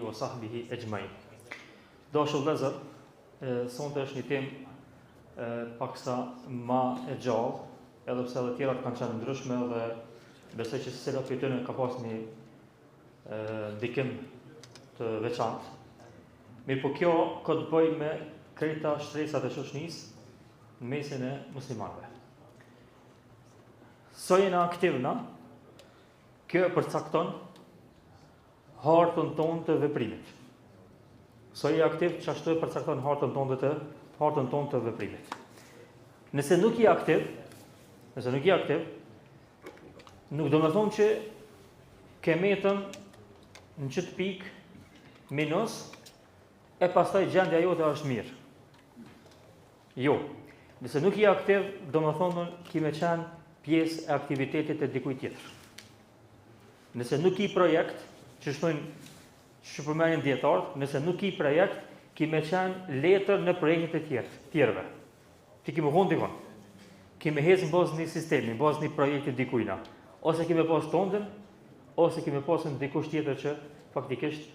wa sahbihi ejmain. Dashur vëllezër, sonte është një temë paksa më e gjallë, edhe pse edhe tjerat kanë qenë ndryshme dhe besoj që secila prej tyre ka pas një ndikim të veçantë. Mirë, po kjo ka të bëjë me krejta shtresat e shoqënisë në mesin e muslimanëve. So jena aktivna, kjo e përcakton hartën tonë të veprimit. So je aktiv, që ashtu e përcakton hartën tonë të veprimit. Nëse nuk je aktiv, nuk do të thonë që ke metën në qëtë pikë minus, e pastaj gjendja jote është mirë. Jo. Nëse nuk je aktiv, do të thonë ki me qenë pjesë e aktivitetit e dikuj tjetër. Nëse nuk i projekt, që përmenin djetarët, nëse nuk i projekt, ki me qenë letër në projektet e tjerëve. Ti ki me hunë dikon. Ki me hecë në bazë një sistemi, në bazë një projekte dikujna. Ose ki me pasë tondën, ose ki me pasë në dikush tjetër që faktikisht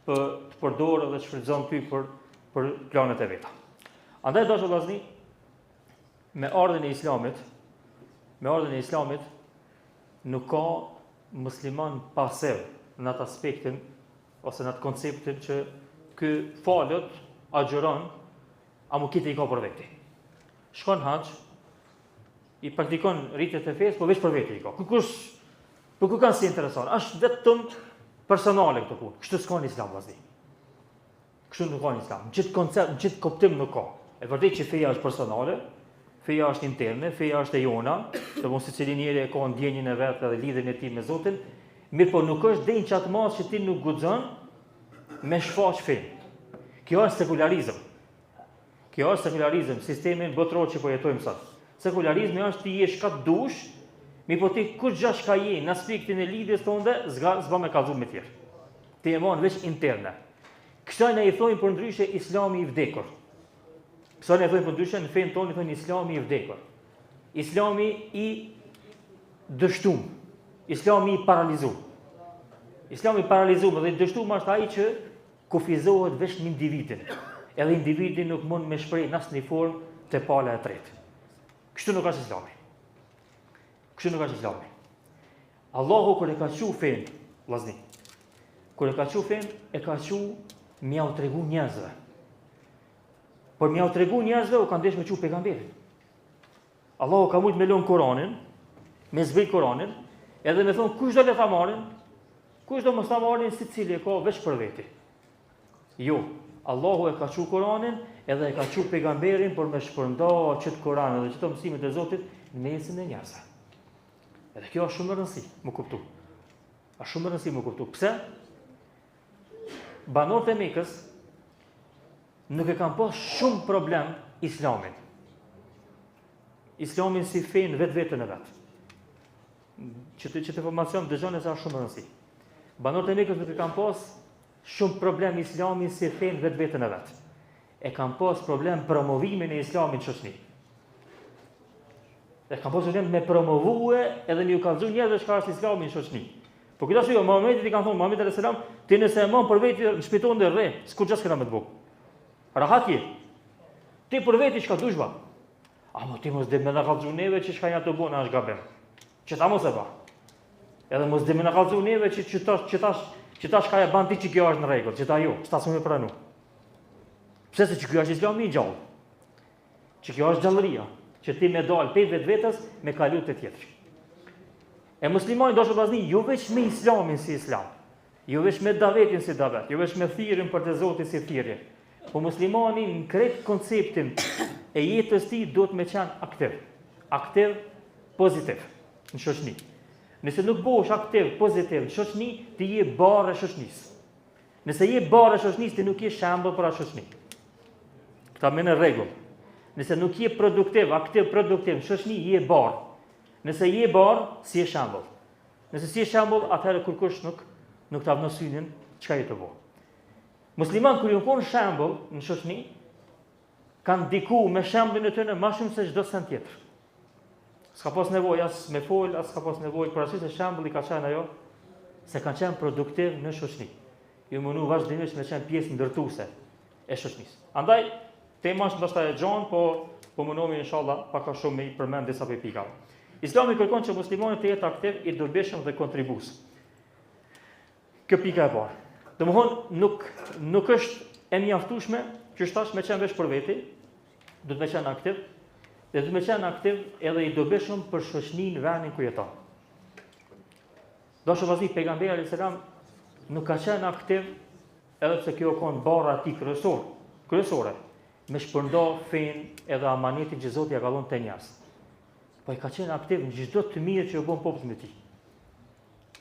të përdorë dhe të shfrytëzon ty për planet e veta. Andaj dashur vëllezër, me ardhen e Islamit, nuk ka musliman pasiv në atë aspektin ose në atë konceptin që ky falët, agjeron, a mu kite i ka për veti. Shkon haxh, i praktikon rritjet e fesë, po veç për veti i ka. Për ku kanë si intereson? Është vetëm personale këtë punë. Kështu s'ka në Islam vëllezër. Kështu nuk ka në Islam. Në gjithë koncept, në gjithë kuptim nuk ka. E vërtet që feja është personale, feja është interne, feja është e jona, të mos secili njeri e ka ndjenjën e vet dhe lidhjen e tij me Zotin, mirë po nuk është denjë qatë masë që ti nuk guxon me shfaq fenë. Kjo është sekularizëm. Sistemin botror që po jetojmë sot. Sekularizmi është ti jesh ka dush, mirë po ti kur gjash ka je në aspektin e lidhjes tonde, s'ba me kallzu me tjerë. Ti e mon veç interne. Kësaj ne i thojmë për ndryshe Islami i vdekur. Kësaj ne i thojmë për ndryshe në fenë tonë i thojmë Islami i vdekur. Islami i dështum. Islami i paralizum. Islami i paralizum dhe i dështum është ai që kufizohet veç në individin. Edhe individi nuk mund me shpreh në asnjë formë te pala e tretë. Kështu nuk është Islami. Allahu kur e ka thënë fen, vllazni. Kur e ka thënë fen, e ka thënë m'ia u tregu njerëzve. Por m'ia u tregu njerëzve u kanë desh me thënë pejgamberin. Allahu ka mujt me lën Kur'anin, me zbrit Kur'anin, edhe me thonë kush do le ta marrin, kush do mos ta marrin secili e ka veç për veti. Jo, Allahu e ka thënë Kur'anin, edhe e ka thënë pejgamberin për me shpërndar çet Kur'an dhe çto mësimet e Zotit në mesin e njerëzve. Edhe kjo është shumë e rëndësishme më kuptu. Pse? Banorët e Mekës nuk e kanë pas shumë problem Islamin. Islamin si fenë vetveten e vet. Që të informacion dëgjone se është shumë rëndësi. Banorët e Mekës nuk e kanë pas shumë problem Islamin si fenë vetveten e vet. E kanë pas problem promovimin e Islamit në shoqëri. E kanë pas problem me promovue edhe me u kallëzu njerëzve çka është Islami në shoqëri. Po këtë arsye Muhamedi i kanë thonë Muhamedi alayhis salam, ti nëse e mban për veti në shpiton dhe rre, s'kur gjë s'kena me të bëj. Rahat je. Ti për veti çka dush ba. Amo ti mos dhe me na kallëzu neve që çka ja të bëna është gabim. Që ta mos e ba. Edhe mos dhe me na kallëzu neve që tash ka e ban ti që kjo është në rregull, që ta jo, s'ta s'më pranu. Pse se që kjo është Islami i gjallë. Që kjo është gjallëria, që ti me dal pe vetvetes me kalu te tjetër. E muslimani dashur vëllezër, jo veç me Islamin si Islam, jo veç me davetin si davet, jo veç me thirrjen për te Zoti si thirrje. Po muslimani në krejt konceptin e jetës ti duhet me qenë aktiv, pozitiv në shoqëni. Nëse nuk bosh aktiv, pozitiv në shoqëni, ti je barë e shoqënisë. Nëse je barë e shoqënisë, ti nuk je shembull për atë shoqëni. Këta me në rregull. Nëse nuk je aktiv produktiv në shoqëni, je barë. Nëse je barë, si je shembull. Nëse si je shembull, atëherë kurkush nuk ta vënë synin çka je të bëj. Musliman kur ju kon shembull në shoqëni, kanë diku me shembullin e tyre më shumë se çdo sen tjetër. S'ka pas nevojë as me fol, as s'ka pas nevojë për arsye se shembulli ka qenë ajo se kanë qenë produktiv në shoqëni. ju mundu vazhdimisht me qenë pjesë ndërtuese e shoqënisë. Andaj tema është ndoshta e gjanë, po mundohemi inshallah pak a shumë me i përmend disa pikave. Islami kërkon që muslimani të jetë aktiv, i dobishëm dhe kontribues. Kjo pika e parë. Domthonë nuk është e mjaftueshme që tash me qenë vesh për veti, duhet me qenë aktiv, dhe duhet me qenë aktiv edhe i dobishëm për shoqëninë vendin ku jeton. Dashur vëllezër, pejgamberi alayhis salam nuk ka qenë aktiv edhe pse kjo ka barra e tij kryesore, me shpërndo fen edhe amanetin që Zoti ja ka dhënë te njerëz. Po i ka qenë aktiv në çdo të mirë që u bën popullit me tij.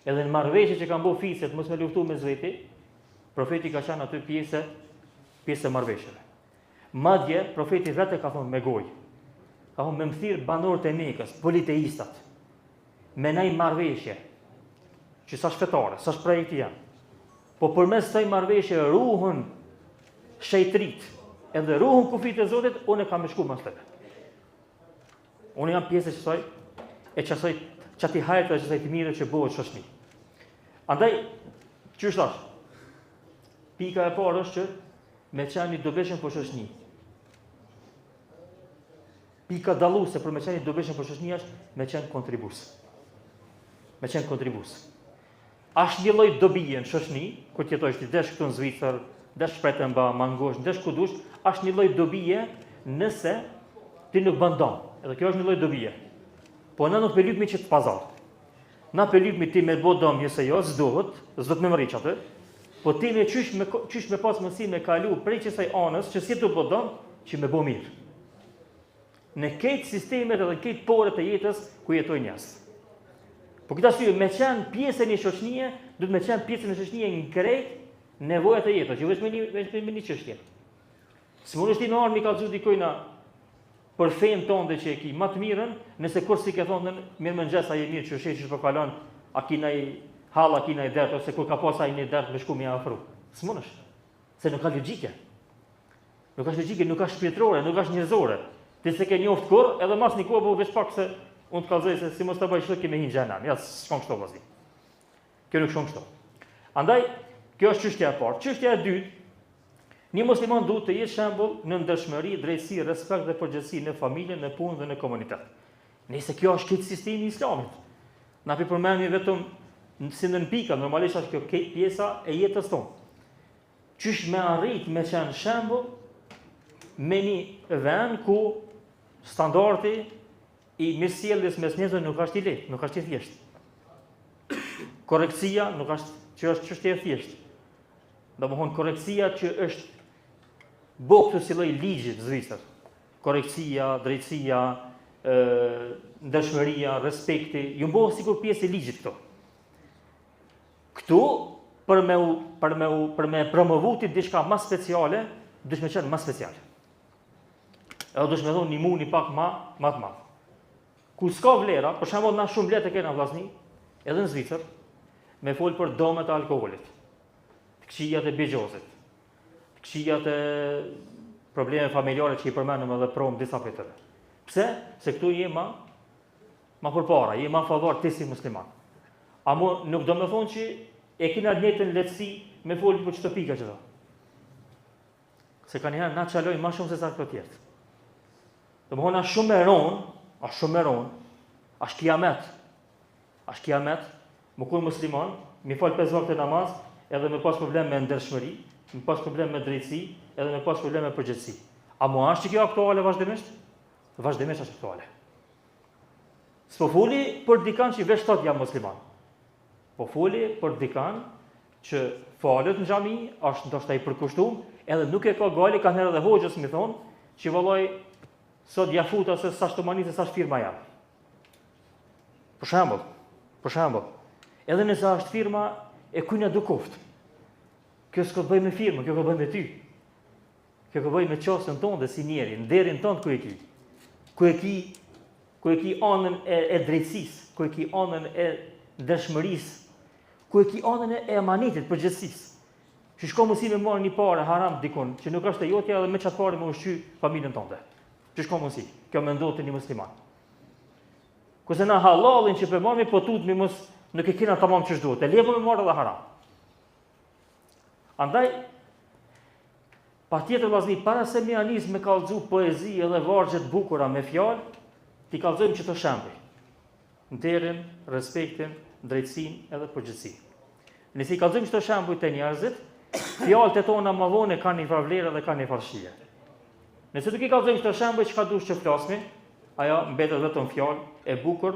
Edhe në marrëveshje që kanë bërë fiset mos me luftu me zveti, profeti ka qenë aty pjesë e marrëveshjeve. Madje profeti vetë ka thonë me gojë. Ka thonë me mthirr banorët e Mekës, politeistat, me ndaj marrëveshje, që sa shfetare, sa shprehti janë. Po përmes kësaj marrëveshje ruhun shejtrit, edhe ruhun kufit e Zotit, unë kam shku mas tëre. Unë jam pjesë e qati hajtë dhe qësaj të mire që bëhet shoqni. Andaj, që është thash? Pika e parë është që me qenë i dobishëm për shoqni. Pika dalluese për me qenë i dobishëm për shoqni është me qenë kontribues. Me qenë kontribues. Ashtë një lloj dobije në shoqni, kur të jetosh ti desh këtu në Zvicër, desh shpretën ba mangosh, desh ku dush, ashtë një lloj dobije nëse ti nuk bën dom. Edhe kjo është një lloj dobije. Po na nuk pëllypmi që të pazar. Na pëllypmi ti me bë dom jese jo, s'do të më mriç atë. Po ti me qysh me pas mundësi me kalu prej kësaj anës që si të bë dom që me bë mirë. Në këtë sistemet edhe këtë porët e jetës ku jetojnë njerëz. Po këtë arsye me qenë pjesën e shoqënie, duhet me qenë pjesën e shoqënie në krejt nevojat e jetës, jo vetëm me një çështje. Si mund është ti në armë ka xhu dikojna për fen tonë që e ki më të mirën, nëse kur si ke thonë mirë mëngjes ai mirë që shesh po kalon, a ki ndaj hall, a ki ndaj dert ose kur ka pas ai një dert me shku më afro. S'mundesh. Se nuk ka logjike. Nuk ka logjike, nuk ka shpirtërore, nuk ka njerëzore. Ti se ke njoft kur, edhe mas një kohë po veç pak se unë të kallëzoj se si mos ta bëj kështu me një xhenam. Ja, s'kon kështu vazhdim. Kjo nuk shkon kështu. Andaj, kjo është çështja e parë. Çështja e dytë, një musliman duhet të jetë shembull në ndershmëri, drejtësi, respekt dhe përgjegjësi në familje, në punë dhe në komunitet. Nëse kjo është këtë sistemi i Islamit. Na përmendni vetëm si në pika, normalisht është kjo këtë pjesa e jetës tonë. Qysh me arrit me qenë shembull me një vend ku standardi i mirësjelljes mes njerëzve nuk është i lehtë, nuk është i thjeshtë. Korrektësia nuk është që është çështje e thjeshtë. Domthonë korrektësia që është bokë si lloj ligji të Zvicër. Korrektësia, drejtësia, ndershmëria, respekti, ju bëhen sikur pjesë e ligjit këto. Këtu për me promovu ti diçka më speciale, duhet me qenë më speciale. Edhe duhet me thonë një muni pak më të madh. Ku s'ka vlera, për shembull na shumë vlerë kena vllazni, edhe në Zvicër, me fol për domet e alkoolit, të këqijat e bigjozit, të këqijat e probleme familjare që i përmendëm edhe prom disa prej tyre. Pse? Se këtu je ma përpara, je ma favor ti si musliman. Amo nuk do me thonë që e kina njëtën lehtësi me fol për çdo pikë që do. Se kanë herë na çalojnë më shumë se sa këto tjerë. Domthonë shumë e ronë, është kiamet, më kuj musliman, mi fal 5 vakte namaz, edhe me pas problem me ndershmëri, me pas problem me drejtësi, edhe me pas problem me përgjegjësi. A mu është që kjo aktuale vazhdimisht? Vazhdimisht është aktuale. S'po foli për dikan që veç thot jam musliman. Po foli për dikan që falet në xhami, është ndoshta i përkushtuar, edhe nuk e ka gali, kanë herë edhe hoxhës mi thonë, që vallai sot ja futa se sa shtomani se sa firma jam. Për shembull, edhe nëse është firma e kujna do koft. Kjo s'ka të bëjë me firmën, kjo ka të bëjë me ty. Kjo ka të bëjë me çështën tonë dhe si njeri, nderin tonë ku e ki. Ku e ki anën e drejtësisë, ku e ki anën e ndershmërisë, ku e ki anën e amanetit, përgjegjësisë. Që shko mundësi me marrë një parë haram dikun, që nuk është e jotja dhe me çat parë me ushqy familjen tonë. Që shko mundësi, kjo me ndodhë të një musliman. Kurse na halalin që për marrë po tutmi mos nuk e kena tamam që shduhet, e lepo me marrë edhe haram. Andaj, patjetër vllazni, para se me anis me kallëzu poezi edhe vargje të bukura me fjalë, ti kallëzojmë çdo shembull. Nderin, respektin, drejtësinë edhe përgjegjësinë. Nëse i kallëzojmë çdo shembull te njerëzit, fjalët e tona më vonë kanë një vlerë dhe kanë një farshije. Nëse nuk i kallëzojmë çdo shembull çka duhet që flasmi, ajo mbetet vetëm fjalë e bukur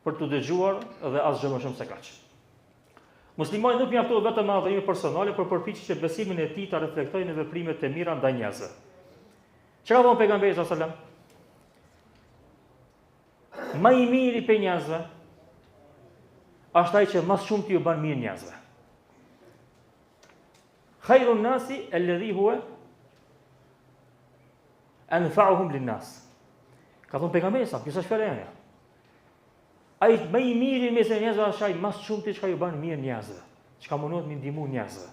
për të dëgjuar dhe asgjë më shumë se kaq. Muslimani nuk mjaftohet vetëm me adhurime personale, por përpiqet që besimin e tij ta reflektojë në veprimet e mira ndaj njerëzve. Çka ka thënë pejgamberi sallallahu alajhi wasallam? Më i miri për njerëzve është ai që më shumë t'ju bën mirë njerëzve. Khairun nasi alladhi huwa anfa'uhum lin-nas. Ka thënë pejgamberi sa, kjo është fjalëja. Ai më i miri mes njerëzve është ai më shumë ti çka ju bën mirë njerëzve, çka mundohet me ndihmu njerëzve.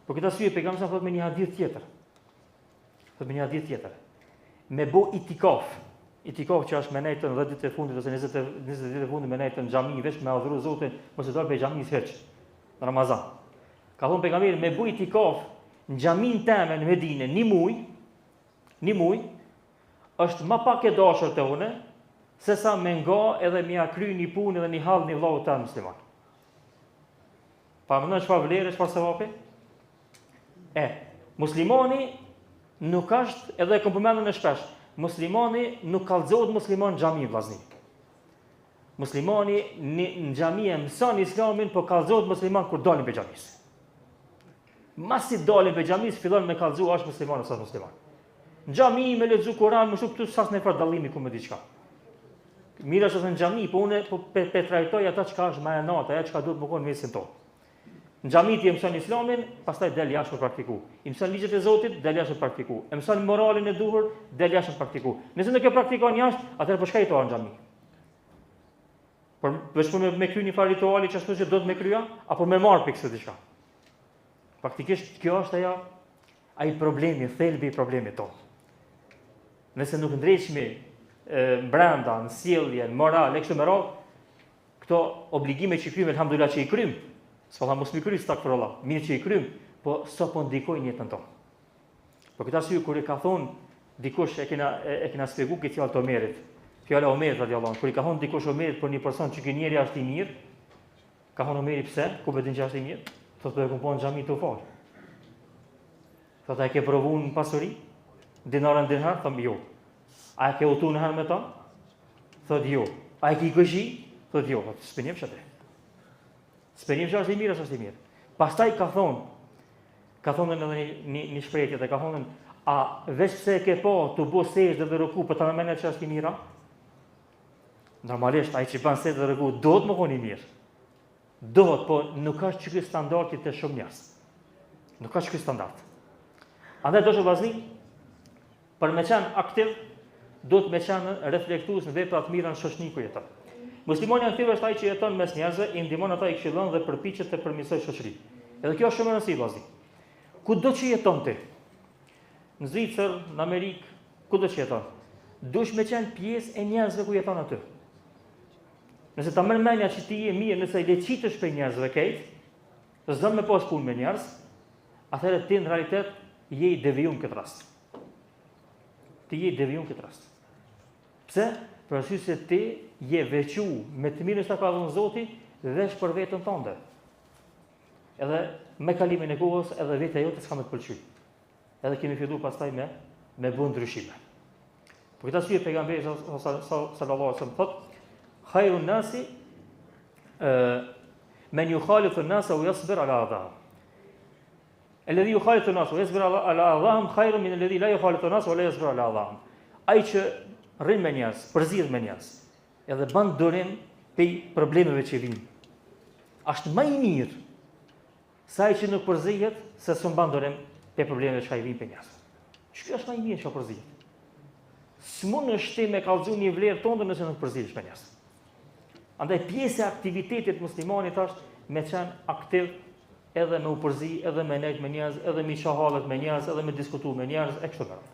Por këtë arsye pejgamberi sa thotë me një hadith tjetër. Thotë me një hadith tjetër. Me bo itikaf. Itikaf që është me nejtën 10 ditë e fundit ose 20 ditë e fundit me nejtën në xhami veç me adhuru Zotin, mos e dal pe xhamis hiç. Në Ramazan. Ka thonë pejgamberi me bo itikaf në xhamin teme në Medinë një muj është më pak e dashur te unë se sa me nga edhe me ia kry një punë dhe një hall një vllau tan musliman. Pa më çfarë vlerë, çfarë sevapi? Muslimani nuk është edhe e përmendën e shpesh. Muslimani nuk kallëzohet musliman në xhami vllazni. Muslimani në xhami e mëson Islamin, por kallëzohet musliman kur dalin pe xhamis. Masi dalin pe xhamis fillon me kallëzu as musliman ose musliman. Në xhami me lexu Kur'an, më shumë këtu s'as ne për dallimi ku me diçka. Mira është në xhami, po unë pe trajtoj ata çka është më e natë, ajo çka duhet më kon mesin tonë. Në xhami ti mëson Islamin, pastaj del jashtë për praktiku. I mëson ligjet e Zotit, del jashtë për praktiku. E mëson moralin e duhur, del jashtë për praktiku. Nëse nuk e praktikon jashtë, atëherë po shkaj to në xhami. Por veç me kry një farë rituali që ashtu që do të me krya, apo me marr pikë diçka. Praktikisht kjo është ai problemi, thelbi i problemit tonë. Nëse nuk ndrejshmi brenda, në sjellje, në moral, e kështu me radhë, këto obligime që krymë, elhamdulillah që i krymë, s'po tha mos mi kryj stakfirullah, mirë që i krymë, po sa po ndikojnë jetën tonë. Po këtë arsye kur i ka thonë dikush e kena shpjeguar këtë fjalë të Omerit. Fjala e Omerit radiallahu anhu, kur i ka thonë dikush Omerit për një person që ky njeri është i mirë, ka thonë Omeri pse? Ku po din që është i mirë? Thotë do e kupon xhamin të fal. Thotë a ke provuar në pasuri? Dinarën dirham, thëmë jo. A ke utu në herë me ta? Thotë jo. A ke i gëzhi? Thotë jo. S'penjem që atë. S'penjem që është i mirë, është i mirë. Pastaj ka thonë edhe një shprehje dhe ka thonë, a veç pse ke po të bo sejdë dhe ruku për ta menet që është i mira? Normalisht, ai që bën sejdë dhe ruku do të më koni mirë. Dohet, po nuk është që ky standardi të shumë njerëz. Nuk është ky standard. Andaj do të vllazni, për me qenë aktiv, do të me qenë reflektues në vepra të mira në shoqëni ku jeton. Muslimani aktiv është ai që jeton mes njerëzve, i ndihmon ata, i këshillon dhe përpiqet të përmirësojë shoqërinë. Edhe kjo është shumë e rëndësishme vllazni. Kudo që jeton ti, në Zvicër, në Amerikë, kudo që jeton, duhesh me qenë pjesë e njerëzve ku jeton aty. Nëse ta merr mendja që ti je mirë, nëse i leçitesh për njerëzve këtej, të zon me pas punë me njerëz, atëherë ti në realitet je i devijum këtë rast. Ti je i devijum këtë rast. Pse? Për arsye se ti je veçu me të mirën që ka dhënë Zoti veç për veten tënde. Edhe me kalimin e kohës, edhe vetë jote s'ka më të pëlqy. Edhe kemi filluar pastaj me bën ndryshime. Për këtë arsye pejgamberi sallallahu alaihi wasallam thotë: "Khairun nasi men yukhalitu an-nasa wa yasbir ala adhahum." Alladhi yukhalitu an-nas wa yasbir ala adhahum khairun min alladhi la yukhalitu an-nas wa la yasbir ala adhahum. Ai që rrin me njerëz, përzihet me njerëz, edhe bën durim pe problemeve që vijnë. Është më i mirë sa ai që nuk përzihet se s'u bën durim pe problemeve që i vijnë pe njerëz. Kjo është më i mirë që përzihet. S'mund në shtim me kallëzu një vlerë tonë nëse nuk përzihesh me njerëz. Andaj pjesë e aktivitetit muslimanit është me qenë aktiv edhe me u përzi, edhe me nejt me njerëz, edhe me shahallet me njerëz, edhe me diskutu me njerëz, e kështu me radhë.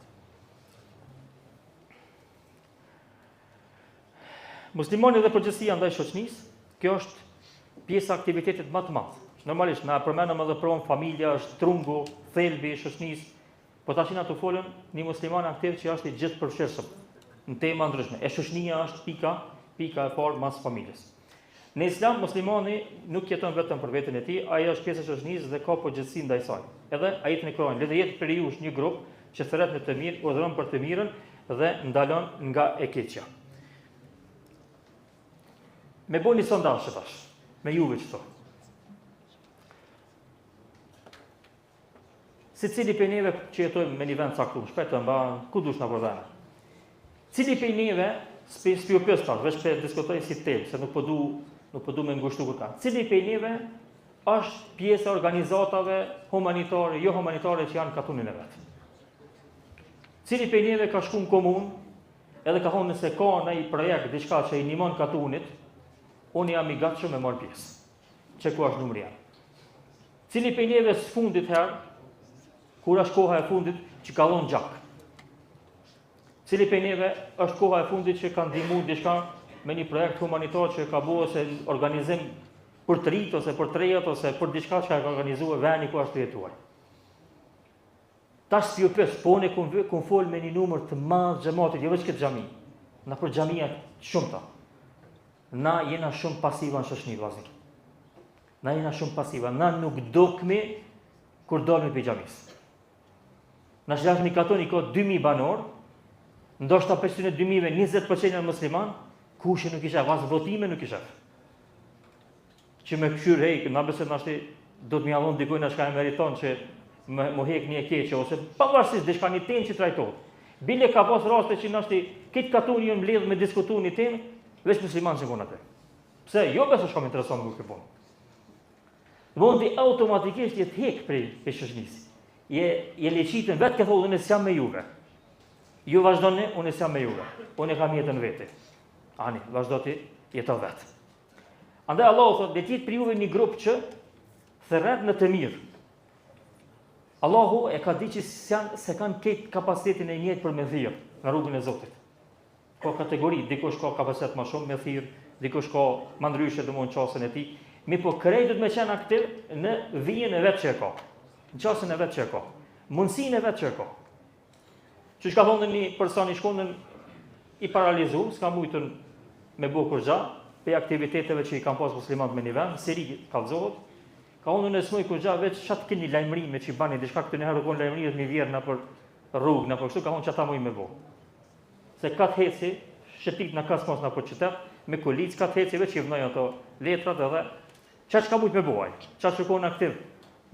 Muslimani dhe përgjithësia ndaj shoqënisë, kjo është pjesë e aktivitetit më të madh Normalisht, na përmendëm edhe pron, familja është trungu, thelbi i shoqënisë, po tash na të folën një musliman aktiv që është i gjithëpërfshirshëm në tema ndryshme. E shoqënia është pika e parë mas familjes. Në Islam, muslimani nuk jeton vetëm për veten e tij, ai është pjesë e shoqënisë dhe ka përgjegjësi ndaj saj. Edhe ajetin e Kuranit, le të jetë për ju një grup që thret në të mirë, urdhëron për të mirën dhe ndalon nga e keqja. Me bëni sondazh tash, me juve çto. Secili prej neve që jetojmë me një vend caktuar, shpejt të mban, ku dush na prodhana. Cili prej neve spiopës tash, veç për diskutoj si temë, se nuk po du me ngushtu kur kanë. Cili prej neve është pjesë e organizatave humanitare, jo humanitare që janë katunin e vet. Cili prej neve ka shku në komunë edhe ka thonë nëse ka ndonjë projekt diçka që i ndihmon katunit, unë jam i gatshëm me marr pjesë. Që ku është numri jam. Cili prej neve s'fundit herë, kur është koha e fundit që ka dhënë gjak. Cili prej neve është koha e fundit që ka ndihmuar diçka me një projekt humanitar që ka bërë ose organizim për të rit ose për trejat ose për diçka që ka organizuar vendi ku është jetuar. Tash si ju pes, po ne kun fol me një numër të madh xhamatit, jo vetëm këtë xhami. Na për xhamia shumëta. Na jena shumë pasiva në shoqëni vllazër. Na jena shumë pasiva, na nuk dokmi kur dalim pe xhamis. Na shlash një katoni ka 2000 banor, ndoshta 500.000 20% janë musliman, kush nuk isha vas votime nuk isha. Që me këshyr hej, na besoj nashti do të më jallon dikoj na shka e meriton që më hek një e keqe ose pavarësisht diçka një temë që trajtohet. Bile ka pas raste që nashti këtë katuni janë mbledh me diskutuar një temë, veç musliman që kanë atë. Pse? Jo besoj shkam intereson më këtë punë. Vondi automatikisht jetë hek prej shoqënisë. Je leqitën vetë ke thonë unë s'jam me juve. Ju vazhdoni, unë s'jam me juve. Unë kam jetën vete. Ani, vazhdo ti jeto vetë. Andaj Allahu thotë, dhe tjetë për juve një grup që thërret në të mirë. Allahu e ka di që se kanë këtë kapacitetin e njëjtë për me thirr në rrugën e Zotit. Ka kategori, dikush ka kapacitet më shumë me thirr, dikush ka më ndryshe domthonë çështën e tij. Mi po krejt me qenë aktiv në vijën e vetë që e ka. Në çështën e vetë që e ka. Mundsinë e vetë që e ka. Që ka thonë një person i shkondën i paralizuar, s'ka mujtën me bëu kurrë, pe aktiviteteve që i kanë pas muslimanët me një vend, seri kallëzohet. Ka unë në smoj kurrë veç çat keni lajmërime që bani diçka këtu në herë kon lajmërimet me vjerë na për rrugë, na për kështu ka unë çata më me bëu. Se kat heci, shëtit na kas mos na për qytet, me kolic kat heci veç i vnoj ato letrat edhe çka mund me bëu ai. Çfarë shkon aktiv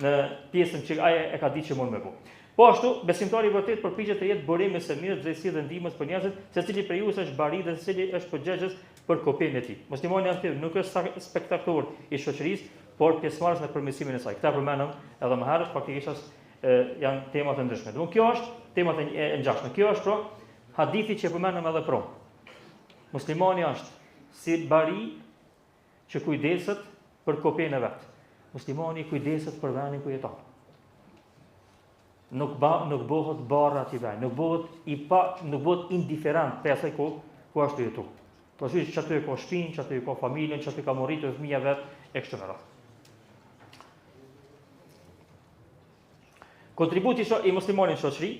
në pjesën që ai e ka ditë që mund me bëu. Po ashtu, besimtari vërtet përpiqet të jetë burim me së mirë, drejtësi dhe ndihmës për njerëzit, secili prej jush është bari dhe secili është përgjegjës për kopjen e tij. Muslimani aktiv nuk është spektator i shoqërisë, por pjesëmarrës në përmirësimin e saj. Këta përmendëm edhe më herët, faktikisht janë tema të ndryshme. Domthonë kjo është tema e ngjashme. Kjo është pra hadithi që përmendëm edhe prom. Muslimani është si bari që kujdeset për kopjen e vet. Muslimani kujdeset për vendin ku jeton. Nuk bëhet barra aty vaj, nuk bëhet indiferent për asaj ku ashtu jetu. Po thjesht çatë ka shtëpinë, çatë ka familjen, çatë ka morritur fëmijë vet e kështu me radhë. Kontributi i muslimanit në shoqëri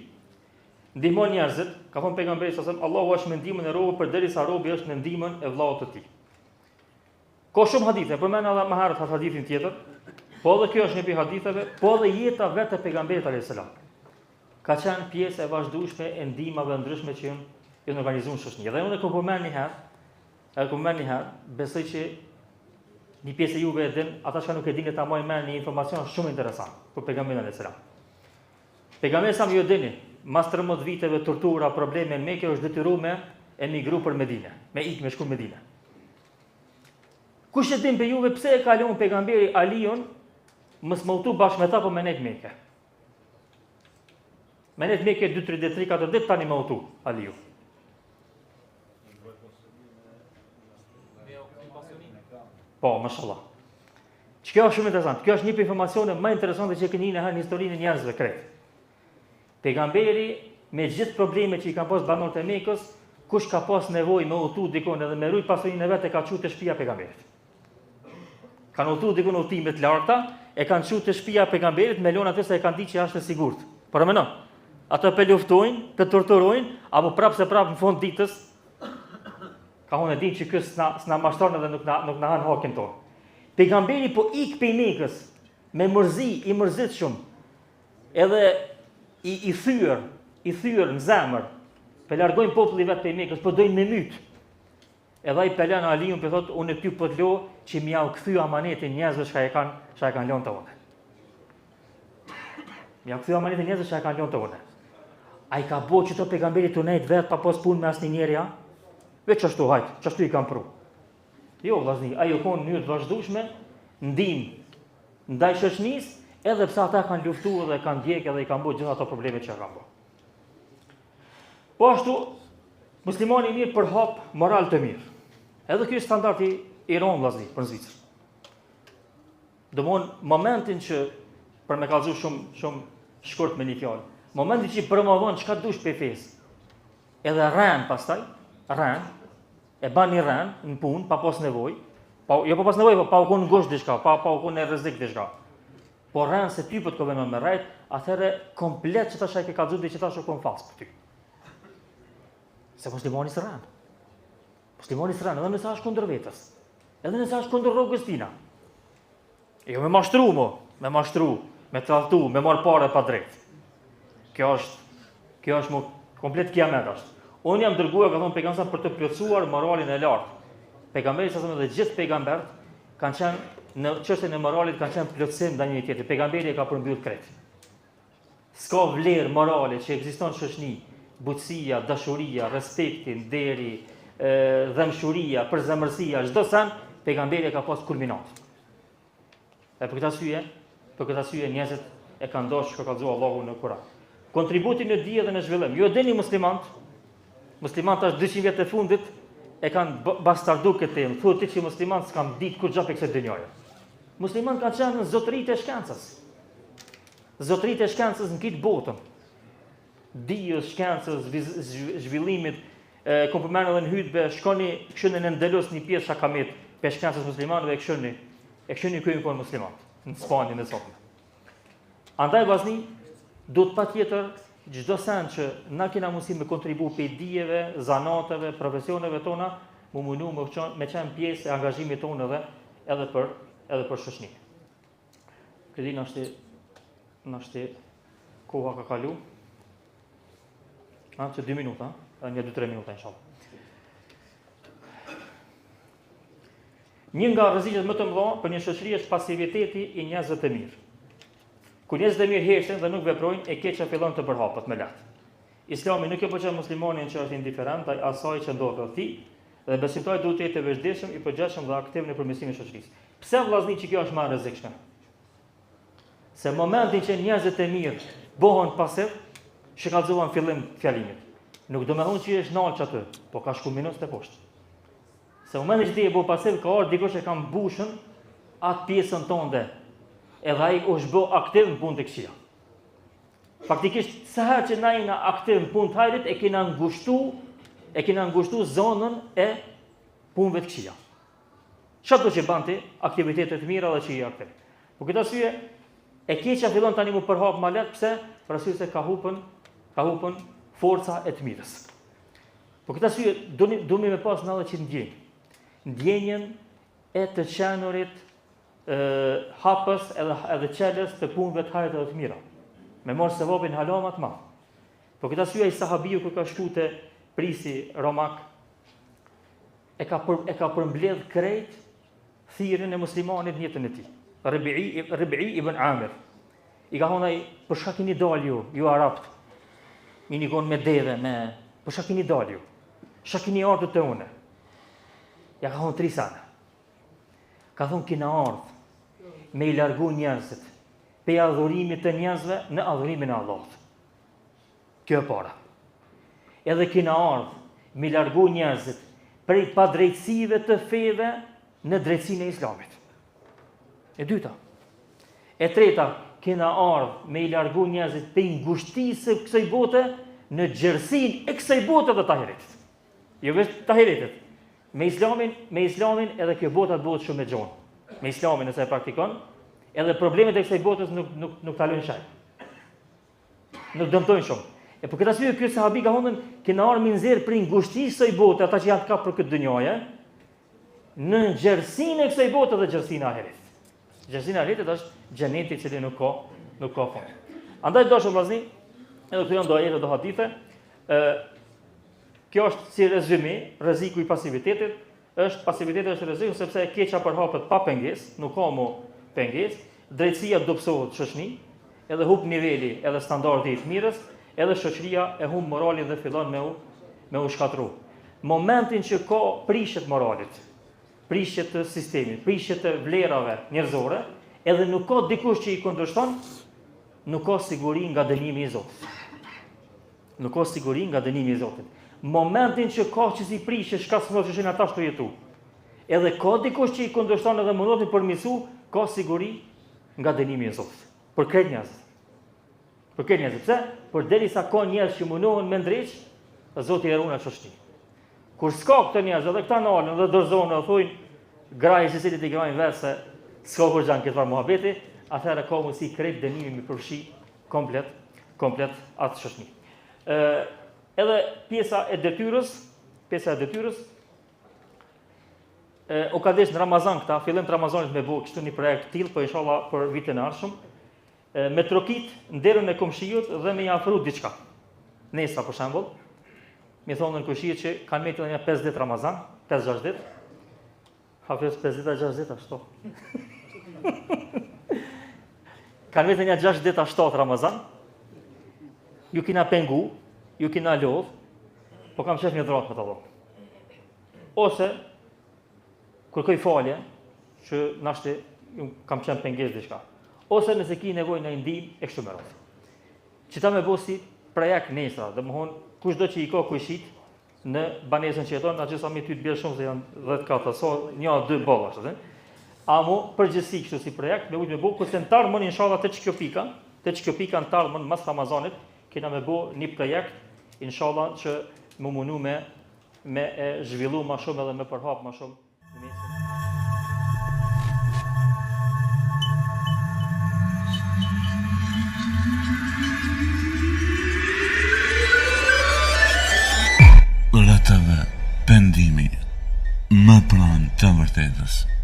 ndihmon njerëzit, ka thënë pejgamberi sa Allahu është me ndihmën e robët përderisa robi është në ndihmën e vllaut të tij. Ka shumë hadithe, përmend edhe më herët hadithin tjetër. Po edhe kjo është një prej haditheve, po edhe jeta vetë e pejgamberit alayhis salam. Ka qenë pjesë e vazhdueshme e ndihmave ndryshme që janë organizuar në shoqëni. Dhe unë kam përmend një herë, besoj që një pjesë e juve e din, ata që nuk e dinë ta marrin mend një informacion shumë interesant për pejgamberin alayhis salam. Pejgamberi sa më dini, mas 13 viteve tortura, probleme në Mekë është detyruar me emigru për Medinë, me ikë me shku në Medinë. Kush e din për juve pse e ka lënë pejgamberi Aliun mos mautu bashkë me ta po menet Mekë. Menet Mekë 2-3-4 ditë tani mautu Aliu. Po, mashallah. Kjo është shumë interesant. Kjo është një informacione më interesante që keni në historinë e njerëzve krejt. Pejgamberi me gjithë problemet që i kanë pas banorët e Mekës, kush ka pas nevojë me udhëtu dikon edhe me rujt pasurinë e vet e ka çuar te shtëpia e pejgamberit. Kanë udhëtuar diku në udhëtime të larta, e kanë çuar te shtëpia e pejgamberit me lona atë se e kanë ditë që është e sigurt. Por më non. Ata pe luftojnë, pe torturojnë, apo prapë në fund ditës ka hunë ditë që ky s'na mashtron edhe nuk na han hakin ton. Pejgamberi po ik pe Mekës me mërzi, i mërzitshëm. Edhe i thyer në zemër. Pe largojnë populli vet pe Mekës, po dojnë me myt. Edhe ai pelan Aliun pe thotë unë ty po të lo që më jau kthy amanetin njerëzve që e kanë lënë tonë. Më jau kthy amanetin njerëzve që e kanë lënë tonë. Ai ka bëu që to pejgamberi tunajt vet pa pas punë me asnjë njeri, ja? Veç ashtu hajt, çashtu i kanë pru. Jo, vllazni, ai u kon në mënyrë të vazhdueshme ndihmë ndaj shoqënisë, edhe pse ata kanë luftuar dhe kanë djegë dhe i kanë bërë gjithë ato probleme që kanë bërë. Po ashtu, muslimani i mirë përhap moral të mirë. Edhe ky është standardi i rënd vllazni për Zvicër. Domthon momentin që për me kallëzu shumë shkurt me një fjalë, momentin që promovon çka dush pe fesë. Edhe pastaj e bani në punë pa pas nevojë, jo pa pas nevojë, pa u kon ngosht diçka, pa u kon rrezik diçka. Po se ty po të kovenon me rrejt, atëherë komplet që tash ai ke kallëzu dhe që tash u kon fas për ty. Se muslimani së rran. Muslimani së rran, edhe nëse është kundër vetës, edhe nëse është kundër rrugës tina. Jo me mashtru, me tradhtu, me marr parë pa drejt. Kjo është komplet kiamet është. Unë jam dërguar, ka thonë pejgamberi për të plotësuar moralin e lartë. Pejgamberi sa thonë dhe gjithë pejgamberët kanë qenë në çështjen e moralit kanë qenë plotësim ndaj njëri tjetrit. Pejgamberi e ka përmbyll krejt. S'ka vlerë morale që ekziston në shoqëni, butësia, dashuria, respekti, nderi, dhëmshuria, përzemërsia, çdo sen pejgamberi e ka pas kulminat. E për këtë arsye njerëzit e kanë dashur që ka thënë Allahu në Kur'an. Kontributi në dije dhe në zhvillim. Ju e dini muslimanët tash 200 vjet e fundit e kanë bastardu këtë temë. Thuhet ti që muslimanët s'kan ditë kur gjapë kësaj dhunjaje. Muslimanët kanë qenë në zotëritë e shkencës. Zotëritë e shkencës në këtë botën. Dijës, shkencës, zhvillimit, ku përmend edhe në hutbe, shkoni këshillin e Ndelos një pjesë shakamit për shkencës muslimanëve e këshillin ku janë muslimanët në Spanjën e sotme. Andaj vllazni, duhet patjetër çdo sen që na kena mundësi me kontribu pe dijeve, zanateve, profesioneve tona, mu mundu me qenë pjesë e angazhimit tonë edhe për shoqëni. Këdi nashti koha ka kalu. Që 2 minuta, një 2-3 minuta inshallah. Një nga rreziqet më të mëdha për një shoqëri është pasiviteti i njerëzve të mirë. Kur njerëzit e mirë heshen dhe nuk veprojnë, e keqja fillon të përhapet me lehtë. Islami nuk e përqen muslimanin që është indiferent asaj që ndodhet rreth tij, dhe besimtari duhet të jetë i vazhdimshëm, i përgjithshëm dhe aktiv në përmirësimin e shoqërisë. Pse vllazni që kjo është më e rrezikshme? Se momentin që njerëzit e mirë bëhen pasiv, shkallëzohen fillim fjalimit. Nuk do më thonë që është nalç aty, po ka shku minus te poshtë. Se momentin që ti e bë pasiv, ka ardhur dikush e ka mbushën atë pjesën tënde. Edhe ai është bë aktiv në punë të këqija. Faktikisht, sa herë që na jena aktiv në punë të hajrit, e kena ngushtu zonën e punëve të këqija. Çfarë do të bënti aktivitete të mira dhe që i aktiv. Po këtë arsye e keqja fillon tani më përhap më lehtë, pse? Për arsye se ka hupën forca e të mirës. Po këtë arsye duhet me pas në edhe që ndjenjen e të qenurit hapës edhe qelës të punëve të hajrit edhe të mira. Me marrë sevapin halamat ma. Po këtë arsye ai sahabiu kur ka shku te prisi Romak e ka përmbledh krejt thirrjen e muslimanit në jetën e tij. Rabi'i ibn Amir. I ka thonë ai, për çka keni dalë ju arabt? Një kon me deve, për çka keni dalë ju? Çka keni ardhur te unë? Ja ka thonë 3 sana. Ka thonë kena ardhur me i largu njerëzit pe adhurimit të njerëzve në adhurimin e Allahut. Kjo e para. Edhe kena ardhur me i largu njerëzit prej padrejtësive të feve në drejtsinë e Islamit. E dyta. E treta, kena ardhur me i largu njerëzit pe ngushtisë kësaj bote në gjerësinë e kësaj bote dhe të ahiretit. Jo vetëm të ahiretit. Me islamin edhe kjo bota bëhet shumë e gjonë. me islamin nëse e praktikon, edhe problemet e kësaj botës nuk kalojnë shaj. Nuk dëmtojnë shumë. E për këtë arsye ky sahabi ka thonë që na armi nxjerr për ngushtisë së bote, ata që janë të kapur për këtë dynjë, në gjersinë e kësaj bote dhe gjersinë e ahiretit. Gjersinë e ahiretit është xheneti i cili nuk ka fund. Andaj dashur vllazni, edhe këto janë do ajete do hadithe. Kjo është si rezumi, rreziku i pasivitetit, pasiviteti është rreziku sepse e keqja përhapet pa pengesë, nuk ka më pengesë, drejtësia dobësohet shoqëni, edhe humb niveli edhe standardi i të mirës, edhe shoqëria e humb moralin dhe fillon me u shkatërru. Momentin që ka prishje të moralit, prishje të sistemit, prishje të vlerave njerëzore, edhe nuk ka dikush që i kundërshton, nuk ka siguri nga dënimi i Zotit. Nuk ka siguri nga dënimi i Zotit. Momentin që ka që si prishje, shka së mështë që ata shtu jetu, edhe ka dikush që i kundërshton edhe mundot një përmisu, ka siguri nga dënimi i Zotit. Për kretë njerëzit. Për kretë njerëzit. Pse? Për derisa ka njerëz që mundohen me ndreq, Zoti e ruan atë shoqëri. Kur s'ka këto njerëz, edhe këta nalën dhe dorëzohen dhe thojnë grajë se cilit i grajnë vetë se s'ka kur gjanë këtë farë muhabeti, atëherë ka mundësi kretë dënimi me përfshi komplet atë shoqëni. Edhe pjesa e detyrës, u ka desh në Ramazan këta, fillim të Ramazanit me bëu kështu një projekt tillë, po inshallah për vitin e ardhshëm, me trokit në derën e komshijut dhe me ia ofru diçka. Nesër për shembull, mi thonë në komshijë që kanë metë një 5 ditë Ramazan, 5-6 ditë. Hafez 5 ditë 6 ditë ashtu. Kanë metë një 6 ditë ashtu Ramazan. Ju kina pengu, ju kina lodh, po kam qef një dhratë me të dhonë. Ose, kërkoj falje, që nashti kam qenë penges diçka. Ose nëse ki nevoj në ndim, e kështu me radhë. Që ta me bo si projekt nesra, dhe më honë, kush do që i ka kujshit në banesën që jeton, a gjitha mi ty të bjerë shumë, se janë 10-4, so një a 2 bolla, shtë. A mu përgjithsi kështu si projekt, me ujtë me bo, këse në tarë mën inshallah të që kjo pika në tarë mën mas Ramazanit, kena me bo një projekt, inshallah që më munu me zhvillu ma shumë edhe me përhap ma shumë në mesin. Për atëve pendimi më pranë të vërtetës.